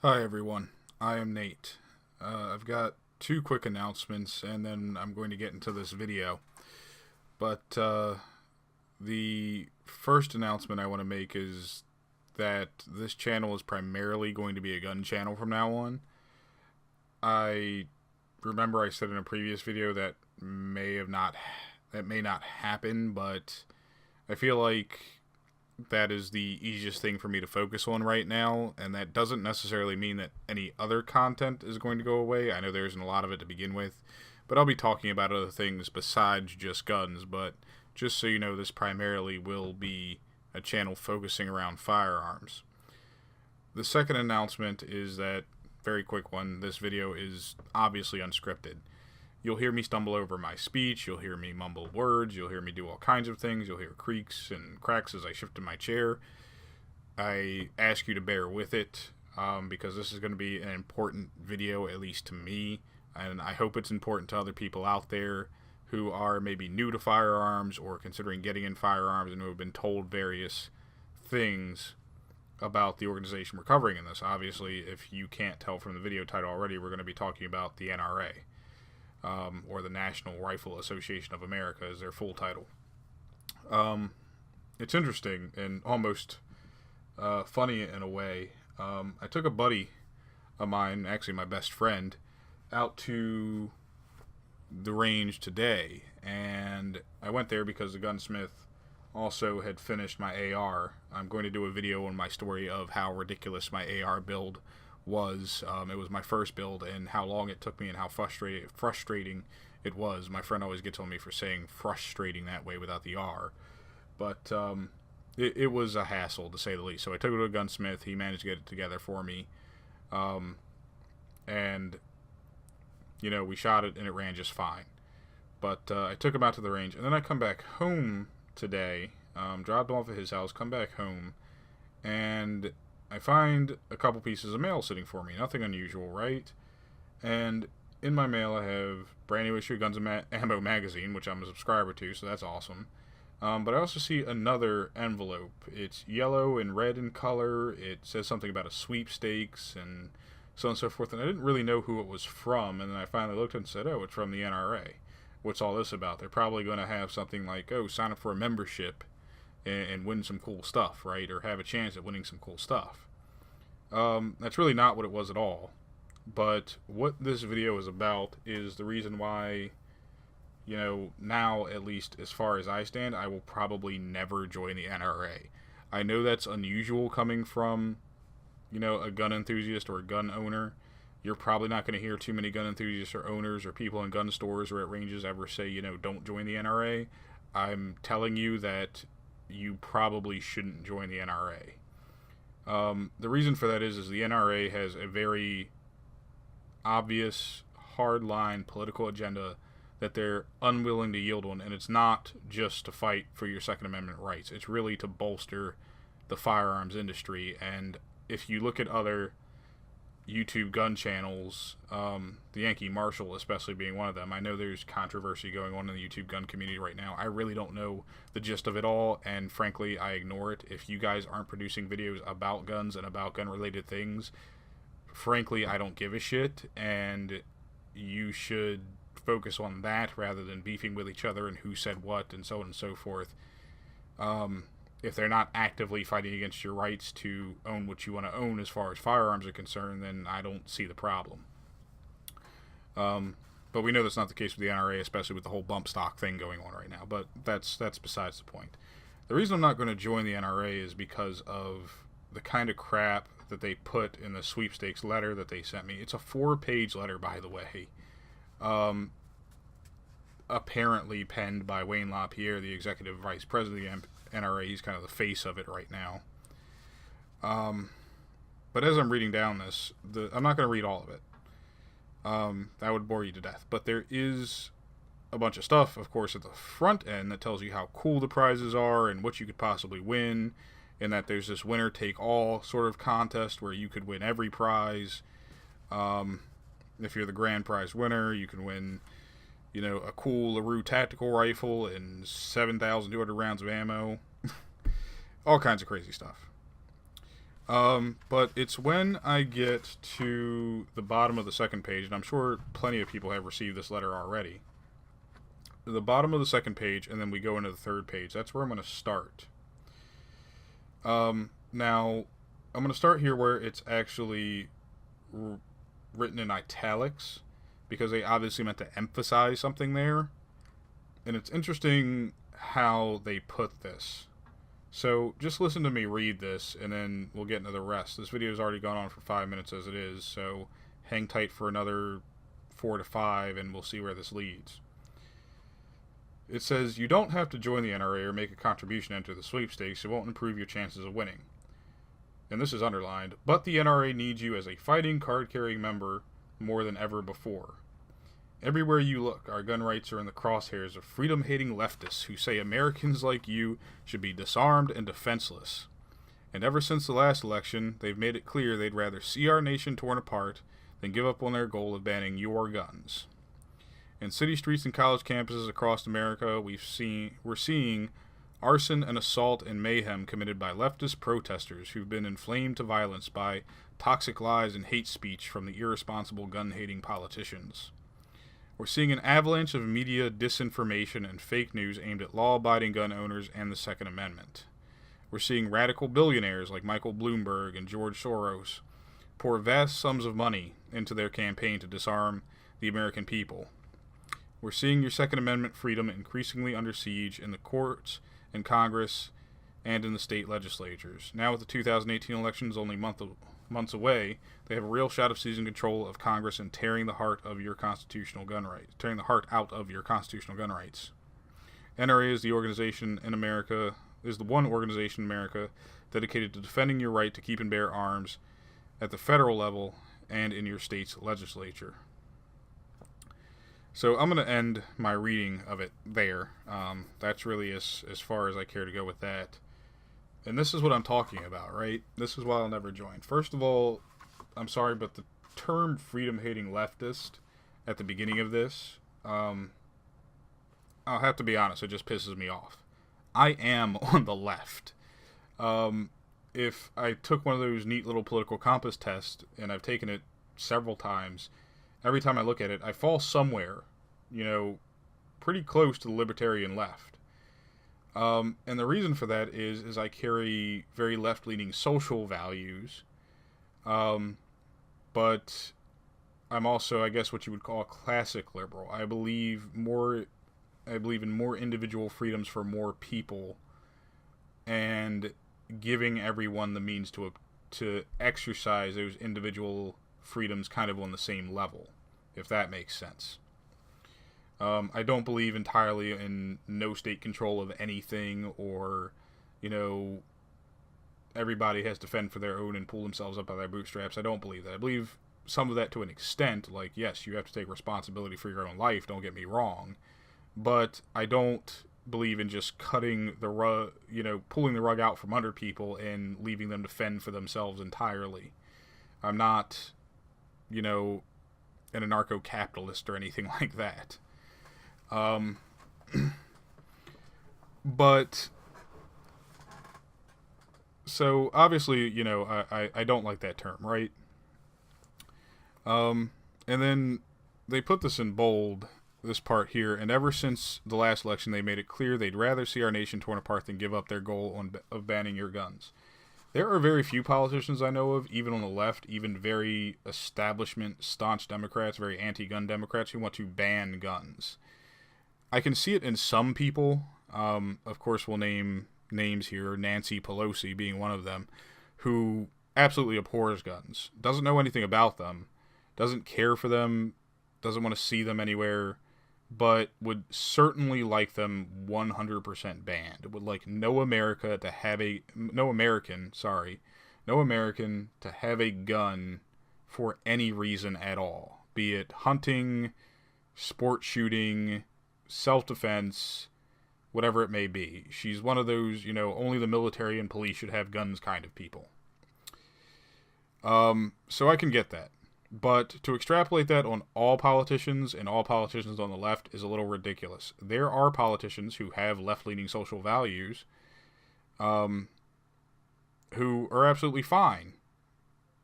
Hi everyone, I am Nate. I've got two quick announcements and then I'm going to get into this video. But the first announcement I want to make is that this channel is primarily going to be a gun channel from now on. I remember I said in a previous video that may not happen, but I feel like that is the easiest thing for me to focus on right now, and that doesn't necessarily mean that any other content is going to go away. I know there isn't a lot of it to begin with, but I'll be talking about other things besides just guns. But just so you know, this primarily will be a channel focusing around firearms. The second announcement is that, very quick one, this video is obviously unscripted. You'll hear me stumble over my speech, you'll hear me mumble words, you'll hear me do all kinds of things, you'll hear creaks and cracks as I shift in my chair. I ask you to bear with it, because this is going to be an important video, at least to me, and I hope it's important to other people out there who are maybe new to firearms or considering getting in firearms and who have been told various things about the organization we're covering in this. Obviously, if you can't tell from the video title already, we're going to be talking about the NRA. Or the National Rifle Association of America is their full title. It's interesting and almost funny in a way. I took a buddy of mine, actually my best friend, out to the range today, and I went there because the gunsmith also had finished my AR. I'm going to do a video on my story of how ridiculous my AR build was. It was my first build and how long it took me and how frustrating it was. My friend always gets on me for saying frustrating that way without the R. But it was a hassle, to say the least. So I took it to a gunsmith. He managed to get it together for me. And, we shot it and it ran just fine. But I took him out to the range. And then I come back home today, dropped him off at his house, come back home, and I find a couple pieces of mail sitting for me. Nothing unusual, right? And in my mail I have brand new issue of Guns and Ammo magazine, which I'm a subscriber to, so that's awesome. But I also see another envelope. It's yellow and red in color. It says something about a sweepstakes and so on and so forth. And I didn't really know who it was from. And then I finally looked and said, oh, it's from the NRA. What's all this about? They're probably going to have something like, oh, sign up for a membership and win some cool stuff, right? Or have a chance at winning some cool stuff. That's really not what it was at all. But what this video is about is the reason why, now, at least as far as I stand, I will probably never join the NRA. I know that's unusual coming from, a gun enthusiast or a gun owner. You're probably not going to hear too many gun enthusiasts or owners or people in gun stores or at ranges ever say, don't join the NRA. I'm telling you that you probably shouldn't join the NRA. The reason for that is the NRA has a very obvious, hardline political agenda that they're unwilling to yield on, and it's not just to fight for your Second Amendment rights. It's really to bolster the firearms industry. And if you look at other YouTube gun channels, the Yankee Marshal especially being one of them. I know there's controversy going on in the YouTube gun community right now. I really don't know the gist of it all, and frankly, I ignore it. If you guys aren't producing videos about guns and about gun-related things, frankly, I don't give a shit, and you should focus on that rather than beefing with each other and who said what and so on and so forth. If they're not actively fighting against your rights to own what you want to own as far as firearms are concerned, then I don't see the problem. But we know that's not the case with the NRA, especially with the whole bump stock thing going on right now. But that's besides the point. The reason I'm not going to join the NRA is because of the kind of crap that they put in the sweepstakes letter that they sent me. It's a 4-page letter, by the way. Apparently penned by Wayne LaPierre, the executive vice president of the NRA. He's kind of the face of it right now. But as I'm reading down this, I'm not going to read all of it. That would bore you to death. But there is a bunch of stuff, of course, at the front end that tells you how cool the prizes are and what you could possibly win, and that there's this winner-take-all sort of contest where you could win every prize. If you're the grand prize winner, you can win, a cool LaRue tactical rifle and 7,200 rounds of ammo. All kinds of crazy stuff. But it's when I get to the bottom of the second page, and I'm sure plenty of people have received this letter already. The bottom of the second page, and then we go into the third page. That's where I'm going to start. Now, I'm going to start here where it's actually written in italics, because they obviously meant to emphasize something there. And it's interesting how they put this. So just listen to me read this, and then we'll get into the rest. This video has already gone on for 5 minutes as it is, so hang tight for another 4 to 5, and we'll see where this leads. It says, you don't have to join the NRA or make a contribution to enter the sweepstakes. It won't improve your chances of winning. And this is underlined, but the NRA needs you as a fighting, card-carrying member more than ever before. Everywhere you look, our gun rights are in the crosshairs of freedom-hating leftists who say Americans like you should be disarmed and defenseless. And ever since the last election, they've made it clear they'd rather see our nation torn apart than give up on their goal of banning your guns. In city streets and college campuses across America, we're seeing arson and assault and mayhem committed by leftist protesters who've been inflamed to violence by toxic lies and hate speech from the irresponsible gun-hating politicians. We're seeing an avalanche of media disinformation and fake news aimed at law-abiding gun owners and the Second Amendment. We're seeing radical billionaires like Michael Bloomberg and George Soros pour vast sums of money into their campaign to disarm the American people. We're seeing your Second Amendment freedom increasingly under siege in the courts and Congress and in the state legislatures. Now with the 2018 elections only months away, they have a real shot of seizing control of Congress and tearing the heart out of your constitutional gun rights. NRA is the one organization in America dedicated to defending your right to keep and bear arms at the federal level and in your state's legislature. So I'm going to end my reading of it there. That's really as far as I care to go with that. And this is what I'm talking about, right? This is why I'll never join. First of all, I'm sorry, but the term freedom-hating leftist at the beginning of this, I'll have to be honest, it just pisses me off. I am on the left. If I took one of those neat little political compass tests, and I've taken it several times, every time I look at it, I fall somewhere, pretty close to the libertarian left. And the reason for that is I carry very left-leaning social values, but I'm also, I guess, what you would call a classic liberal. I believe in more individual freedoms for more people, and giving everyone the means to exercise those individual freedoms kind of on the same level, if that makes sense. I don't believe entirely in no state control of anything, or, everybody has to fend for their own and pull themselves up by their bootstraps. I don't believe that. I believe some of that to an extent, like, yes, you have to take responsibility for your own life, don't get me wrong, but I don't believe in just cutting the rug, pulling the rug out from under people and leaving them to fend for themselves entirely. I'm not, an anarcho-capitalist or anything like that. But so obviously, I don't like that term, right? And then they put this in bold, this part here, and ever since the last election, they made it clear they'd rather see our nation torn apart than give up their goal of banning your guns. There are very few politicians I know of, even on the left, even very establishment, staunch Democrats, very anti-gun Democrats, who want to ban guns. I can see it in some people. Of course, we'll name names here, Nancy Pelosi being one of them, who absolutely abhors guns, doesn't know anything about them, doesn't care for them, doesn't want to see them anywhere, but would certainly like them 100% banned. Would like no American to have a gun for any reason at all, be it hunting, sport shooting, self-defense, whatever it may be. She's one of those, only the military and police should have guns kind of people. So I can get that. But to extrapolate that on all politicians and all politicians on the left is a little ridiculous. There are politicians who have left-leaning social values, and who are absolutely fine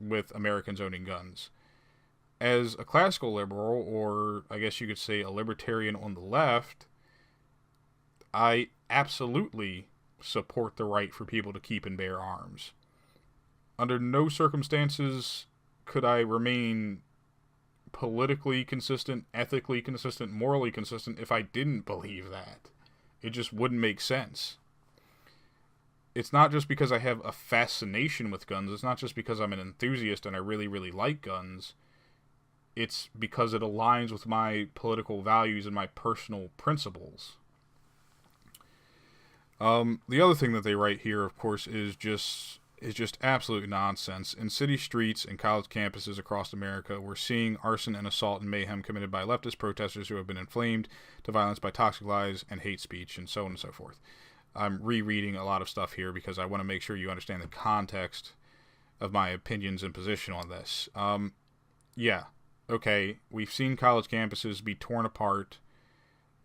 with Americans owning guns. As a classical liberal, or I guess you could say a libertarian on the left, I absolutely support the right for people to keep and bear arms. Under no circumstances could I remain politically consistent, ethically consistent, morally consistent if I didn't believe that. It just wouldn't make sense. It's not just because I have a fascination with guns. It's not just because I'm an enthusiast and I really, really like guns. It's because it aligns with my political values and my personal principles. The other thing that they write here, of course, is just absolute nonsense. In city streets and college campuses across America, we're seeing arson and assault and mayhem committed by leftist protesters who have been inflamed to violence by toxic lies and hate speech, and so on and so forth. I'm rereading a lot of stuff here because I want to make sure you understand the context of my opinions and position on this. Yeah, okay, we've seen college campuses be torn apart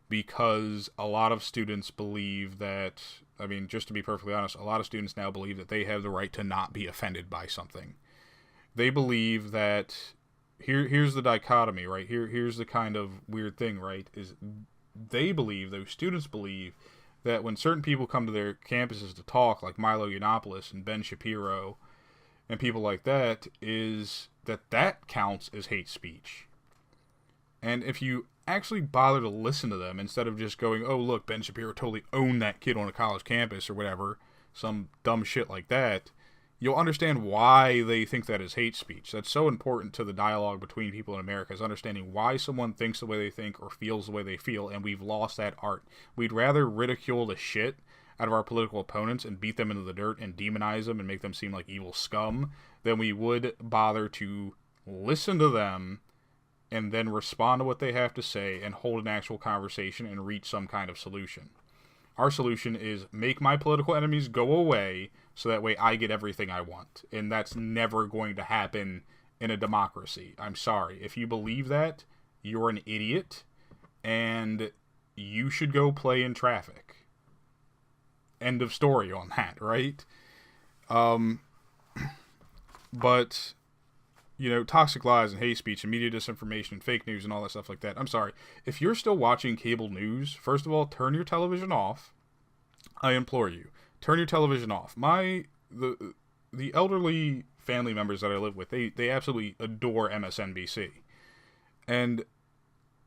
because a lot of students believe that, I mean, just to be perfectly honest, a lot of students now believe that they have the right to not be offended by something. They believe that, here's the dichotomy, right? Here's the kind of weird thing, right? Is they believe, those students believe, that when certain people come to their campuses to talk, like Milo Yiannopoulos and Ben Shapiro and people like that, is that counts as hate speech. And if you actually bother to listen to them instead of just going, oh, look, Ben Shapiro totally owned that kid on a college campus or whatever, some dumb shit like that, you'll understand why they think that is hate speech. That's so important to the dialogue between people in America, is understanding why someone thinks the way they think or feels the way they feel, and we've lost that art. We'd rather ridicule the shit out of our political opponents and beat them into the dirt and demonize them and make them seem like evil scum than we would bother to listen to them and then respond to what they have to say and hold an actual conversation and reach some kind of solution. Our solution is make my political enemies go away so that way I get everything I want. And that's never going to happen in a democracy. I'm sorry. If you believe that, you're an idiot and you should go play in traffic. End of story on that, right? But, you know, toxic lies and hate speech and media disinformation and fake news and all that stuff like that. I'm sorry. If you're still watching cable news, first of all, turn your television off. I implore you. Turn your television off. The elderly family members that I live with, they absolutely adore MSNBC.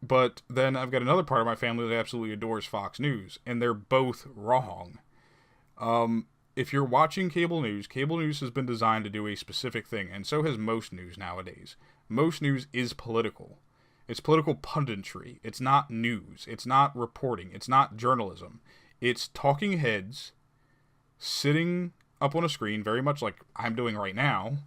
But then I've got another part of my family that absolutely adores Fox News, and they're both wrong. If you're watching cable news has been designed to do a specific thing, and so has most news nowadays. Most news is political. It's political punditry. It's not news. It's not reporting. It's not journalism. It's talking heads sitting up on a screen, very much like I'm doing right now,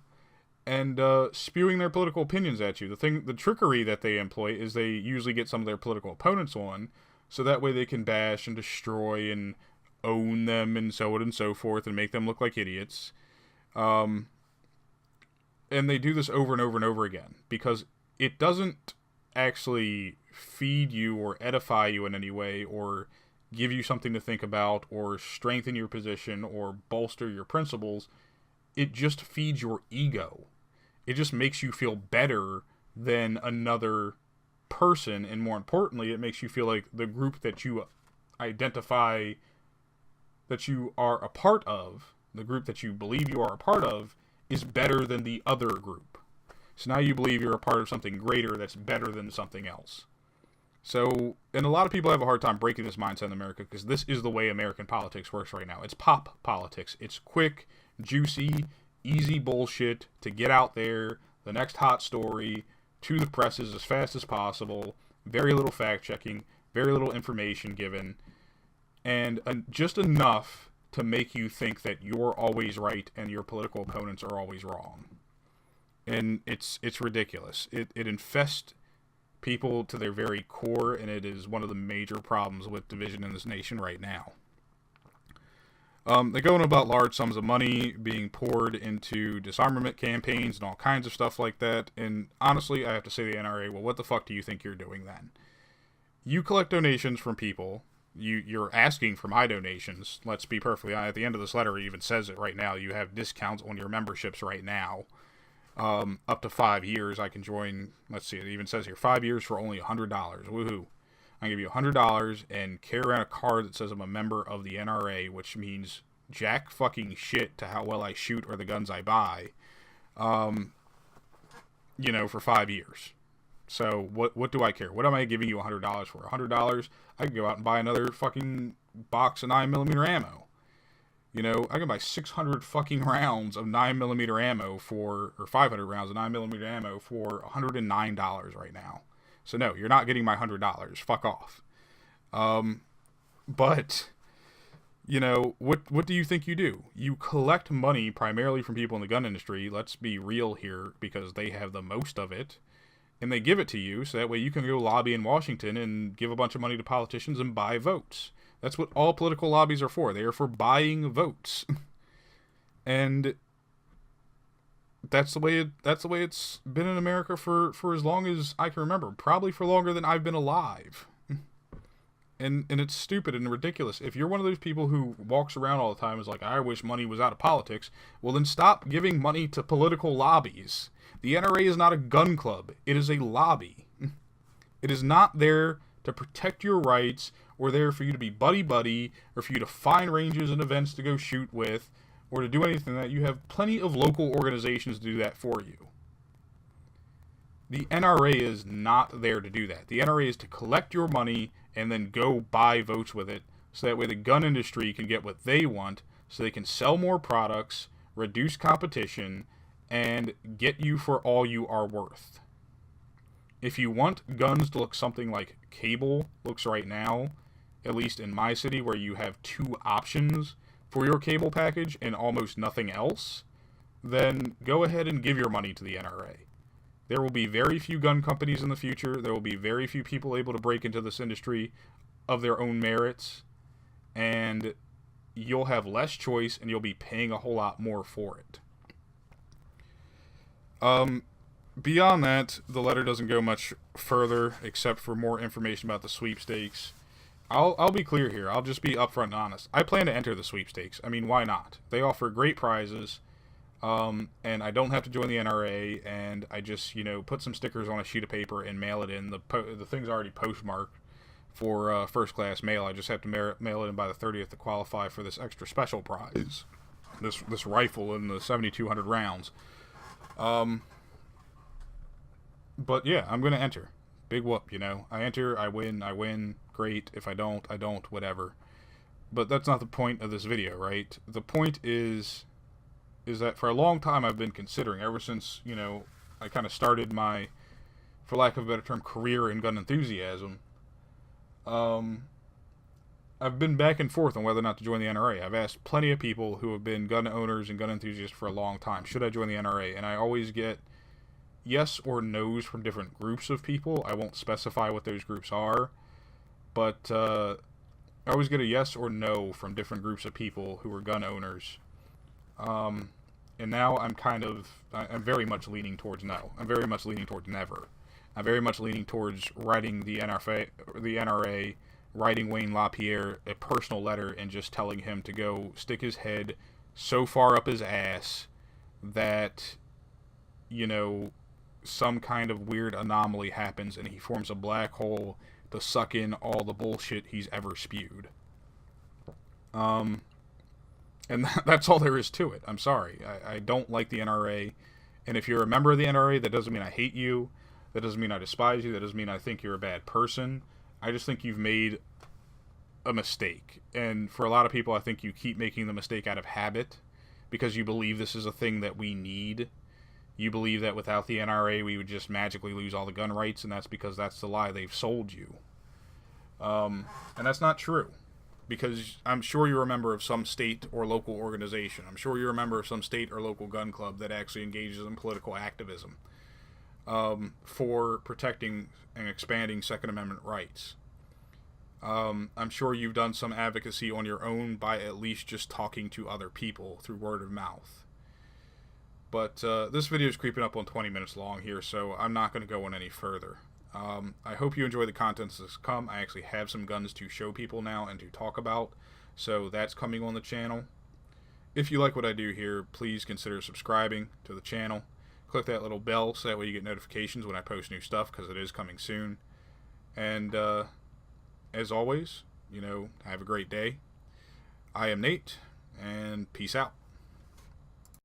and spewing their political opinions at you. The trickery that they employ is they usually get some of their political opponents on, so that way they can bash and destroy and own them and so on and so forth and make them look like idiots. And they do this over and over and over again because it doesn't actually feed you or edify you in any way or give you something to think about or strengthen your position or bolster your principles. It just feeds your ego. It just makes you feel better than another person, and more importantly, it makes you feel like the group that you identify that you are a part of, the group that you believe you are a part of, is better than the other group. So now you believe you're a part of something greater that's better than something else. So, and a lot of people have a hard time breaking this mindset in America because this is the way American politics works right now. It's pop politics. It's quick, juicy, easy bullshit to get out there, the next hot story, to the presses as fast as possible, very little fact-checking, very little information given, and just enough to make you think that you're always right and your political opponents are always wrong. And it's ridiculous. It infests people to their very core, and it is one of the major problems with division in this nation right now. They go on about large sums of money being poured into disarmament campaigns and all kinds of stuff like that. And honestly, I have to say to the NRA, well, what the fuck do you think you're doing then? You collect donations from people. You're asking for my donations. Let's be perfectly honest. At the end of this letter, it even says it right now. You have discounts on your memberships right now. Up to 5 years, I can join. Let's see, it even says here 5 years for only $100. Woohoo! I give you $100 and carry around a card that says I'm a member of the NRA, which means jack fucking shit to how well I shoot or the guns I buy. For 5 years. So what do I care? What am I giving you $100 for? $100, I can go out and buy another fucking box of 9mm ammo. I can buy 600 fucking rounds of 9mm ammo or 500 rounds of 9mm ammo for $109 right now. So no, you're not getting my $100. Fuck off. But what do you think you do? You collect money primarily from people in the gun industry. Let's be real here, because they have the most of it. And they give it to you, so that way you can go lobby in Washington and give a bunch of money to politicians and buy votes. That's what all political lobbies are for. They are for buying votes. And that's the way it's been in America for as long as I can remember. Probably for longer than I've been alive. And it's stupid and ridiculous. If you're one of those people who walks around all the time and is like, I wish money was out of politics, well then stop giving money to political lobbies. The NRA is not a gun club. It is a lobby. It is not there to protect your rights, or there for you to be buddy-buddy, or for you to find ranges and events to go shoot with, or to do anything like that. You have plenty of local organizations to do that for you. The NRA is not there to do that. The NRA is to collect your money and then go buy votes with it, so that way the gun industry can get what they want, so they can sell more products, reduce competition, and get you for all you are worth. If you want guns to look something like cable looks right now, at least in my city, where you have 2 options for your cable package and almost nothing else, then go ahead and give your money to the NRA. There will be very few gun companies in the future. There will be very few people able to break into this industry of their own merits, and you'll have less choice, and you'll be paying a whole lot more for it. Beyond that, the letter doesn't go much further, except for more information about the sweepstakes. I'll be clear here. I'll just be upfront and honest. I plan to enter the sweepstakes. I mean, why not? They offer great prizes, and I don't have to join the NRA, and I just, put some stickers on a sheet of paper and mail it in. The thing's already postmarked for first-class mail. I just have to mail it in by the 30th to qualify for this extra special prize. This rifle and the 7,200 rounds. But yeah, I'm going to enter. Big whoop, I enter, I win, great. If I don't, whatever. But that's not the point of this video, right? The point is that for a long time I've been considering, ever since, I kind of started my, for lack of a better term, career in gun enthusiasm, I've been back and forth on whether or not to join the NRA. I've asked plenty of people who have been gun owners and gun enthusiasts for a long time, should I join the NRA? And I always get yes or no's from different groups of people. I won't specify what those groups are, but I always get a yes or no from different groups of people who are gun owners. And now I'm very much leaning towards no. I'm very much leaning towards never. I'm very much leaning towards writing the NRA, writing Wayne LaPierre a personal letter and just telling him to go stick his head so far up his ass that, some kind of weird anomaly happens and he forms a black hole to suck in all the bullshit he's ever spewed. And that's all there is to it. I'm sorry. I don't like the NRA. And if you're a member of the NRA, that doesn't mean I hate you. That doesn't mean I despise you. That doesn't mean I think you're a bad person. I just think you've made a mistake. And for a lot of people, I think you keep making the mistake out of habit because you believe this is a thing that we need. You believe that without the NRA, we would just magically lose all the gun rights, and that's because that's the lie they've sold you. And that's not true. Because I'm sure you're a member of some state or local organization. I'm sure you're a member of some state or local gun club that actually engages in political activism for protecting and expanding Second Amendment rights. I'm sure you've done some advocacy on your own by at least just talking to other people through word of mouth. But this video is creeping up on 20 minutes long here, so I'm not going to go on any further. I hope you enjoy the content that's come. I actually have some guns to show people now and to talk about, so that's coming on the channel. If you like what I do here, please consider subscribing to the channel. Click that little bell so that way you get notifications when I post new stuff, because it is coming soon. And as always, have a great day. I am Nate, and peace out.